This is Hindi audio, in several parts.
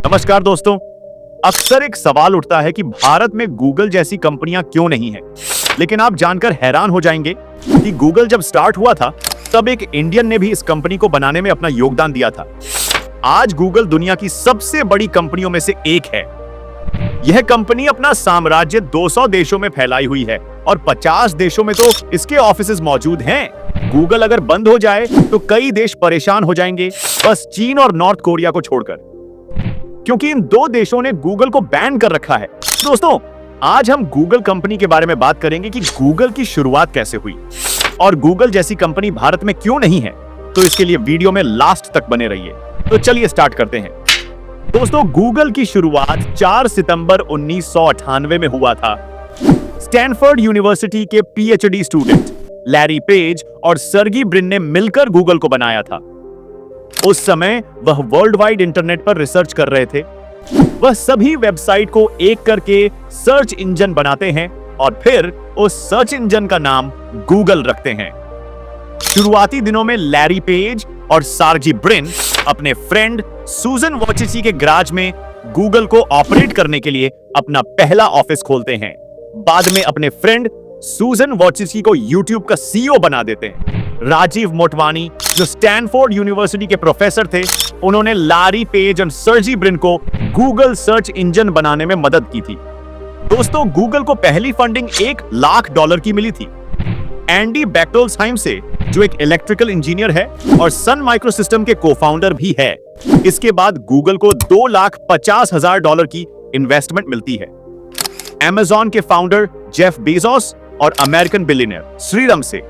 नमस्कार दोस्तों। अक्सर एक सवाल उठता है कि भारत में गूगल जैसी कंपनियां क्यों नहीं है। लेकिन आप जानकर हैरान हो जाएंगे कि गूगल जब स्टार्ट हुआ था तब एक इंडियन ने भी इस कंपनी को बनाने में अपना योगदान दिया था। आज गूगल दुनिया की सबसे बड़ी कंपनियों में से एक है। यह कंपनी अपना साम्राज्य 200 देशों में फैलाई हुई है और 50 देशों में तो इसके ऑफिसेज मौजूद हैं। गूगल अगर बंद हो जाए तो कई देश परेशान हो जाएंगे, बस चीन और नॉर्थ कोरिया को छोड़कर, क्योंकि इन दो देशों ने गूगल को बैन कर रखा है। दोस्तों, आज हम गूगल कंपनी के बारे में बात करेंगे कि गूगल की शुरुआत कैसे हुई और गूगल जैसी कंपनी भारत में क्यों नहीं है। तो इसके लिए वीडियो में लास्ट तक बने रहिए। तो चलिए स्टार्ट करते हैं। दोस्तों, गूगल की शुरुआत 4 सितंबर 1998 में हुआ था। स्टैनफोर्ड यूनिवर्सिटी के पीएचडी स्टूडेंट लैरी पेज और सर्गी ब्रिन ने मिलकर गूगल को बनाया था। उस समय वह वर्ल्ड वाइड इंटरनेट पर रिसर्च कर रहे थे। वह सभी वेबसाइट को एक करके सर्च इंजन बनाते हैं और फिर उस सर्च इंजन का नाम गूगल रखते हैं। शुरुआती दिनों में लैरी पेज और सर्गी ब्रिन अपने फ्रेंड सुजन वॉचिची के गैराज में गूगल को ऑपरेट करने के लिए अपना पहला ऑफिस खोलते हैं। बाद में अपने फ्रेंड सुजन वॉचिची को यूट्यूब का सीईओ बना देते हैं। राजीव मोटवानी, जो स्टैनफोर्ड यूनिवर्सिटी के प्रोफेसर थे, उन्होंने लैरी पेज और सर्जी ब्रिन को गूगल सर्च इंजन बनाने में मदद की थी। दोस्तों, गूगल को पहली फंडिंग $1 लाख की मिली थी। एंडी बेक्टोल्सहाइम से, जो एक इलेक्ट्रिकल इंजीनियर है और सन माइक्रोसिस्टम के को-फाउंडर भी है। इसके बाद गूगल को $2,50,000 की इन्वेस्टमेंट मिलती है। Amazon के फाउंडर जेफ बेजोस और अमेरिकन बिलियनियर श्रीराम से।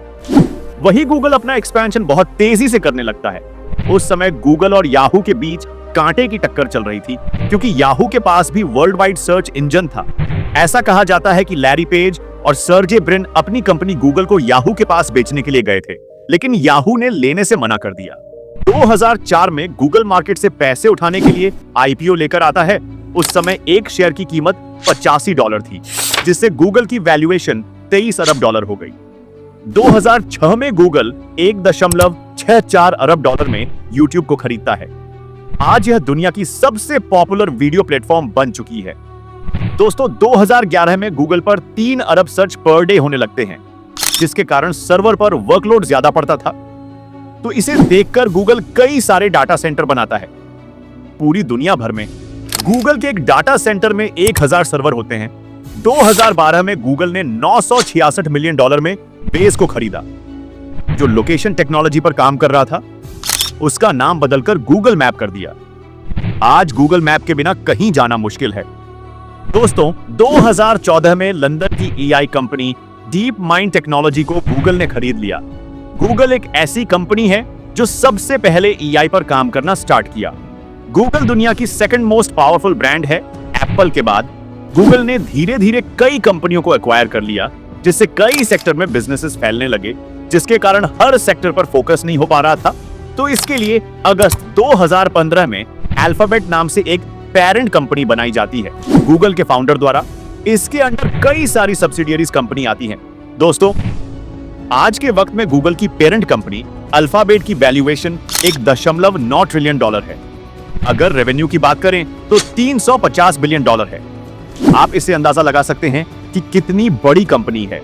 वही गूगल अपना एक्सपेंशन बहुत तेजी से करने लगता है। उस समय गूगल और याहू के बीच कांटे की टक्कर चल रही थी, क्योंकि याहू के पास भी वर्ल्ड वाइड सर्च इंजन था। ऐसा कहा जाता है कि लैरी पेज और सर्जे ब्रिन अपनी कंपनी गूगल को याहू के पास बेचने के लिए गए थे, लेकिन याहू ने लेने से मना कर दिया। 2004 में गूगल मार्केट से पैसे उठाने के लिए आईपीओ लेकर आता है। उस समय एक शेयर की कीमत $85 थी, जिससे गूगल की वैल्यूएशन $23 अरब हो गई। 2006 में गूगल $1.64 अरब में यूट्यूब को खरीदता है। आज यह दुनिया की सबसे पॉपुलर वीडियो प्लेटफॉर्म बन चुकी है। दोस्तों, 2011 में गूगल पर 3 अरब सर्च पर डे होने लगते हैं, जिसके कारण सर्वर पर वर्कलोड ज्यादा पड़ता था। तो इसे देखकर गूगल कई सारे डाटा सेंटर बनाता है। पूरी दुनिया भर में गूगल के एक डाटा सेंटर में 1000 सर्वर होते हैं। 2012 में गूगल ने $966 मिलियन में बेस को खरीदा, जो लोकेशन टेक्नोलॉजी पर काम कर रहा था। उसका नाम बदलकर गूगल मैप कर दिया। आज गूगल मैप के बिना कहीं जाना मुश्किल है। दोस्तों, 2014 में लंदन की AI company deep mind technology को गूगल ने खरीद लिया। गूगल एक ऐसी कंपनी है जो सबसे पहले एआई पर काम करना स्टार्ट किया। गूगल दुनिया की सेकंड मोस्ट पावरफुल ब्रांड है। एप्पल के बाद गूगल ने धीरे धीरे कई कंपनियों को एक्वायर कर लिया, जिससे कई सेक्टर में बिजनेसेस फैलने लगे, जिसके कारण हर सेक्टर पर फोकस नहीं हो पा रहा था। तो इसके लिए अगस्त 2015 में अल्फाबेट नाम से एक पेरेंट कंपनी बनाई जाती है गूगल के फाउंडर द्वारा। इसके अंदर कई सारी सब्सिडियरीज कंपनी आती हैं। दोस्तों, आज के वक्त में गूगल की पेरेंट कंपनी अल्फाबेट की वैल्यूएशन $1.9 ट्रिलियन है। अगर रेवेन्यू की बात करें तो $350 बिलियन है। आप इससे अंदाजा लगा सकते हैं कि कितनी बड़ी कंपनी है।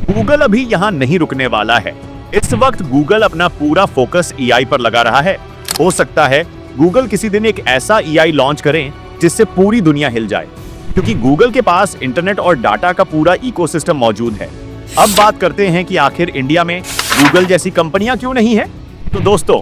गूगल अभी यहां नहीं रुकने वाला है। इस वक्त गूगल अपना पूरा फोकस एआई पर लगा रहा है। हो सकता है गूगल किसी दिन एक ऐसा एआई लॉन्च करें जिससे पूरी दुनिया हिल जाए, क्योंकि गूगल के पास इंटरनेट और डाटा का पूरा इकोसिस्टम मौजूद है। अब बात करते हैं कि आखिर इंडिया में गूगल जैसी कंपनियां क्यों नहीं है। तो दोस्तों,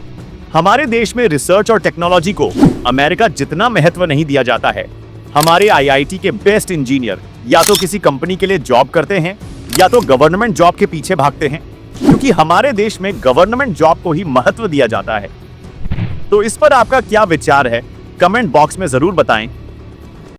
हमारे देश में रिसर्च और टेक्नोलॉजी को अमेरिका जितना महत्व नहीं दिया जाता है। हमारे आईआईटी के बेस्ट इंजीनियर या तो किसी कंपनी के लिए जॉब करते हैं या तो गवर्नमेंट जॉब के पीछे भागते हैं, क्योंकि हमारे देश में गवर्नमेंट जॉब को ही महत्व दिया जाता है। तो इस पर आपका क्या विचार है, कमेंट बॉक्स में जरूर बताएं।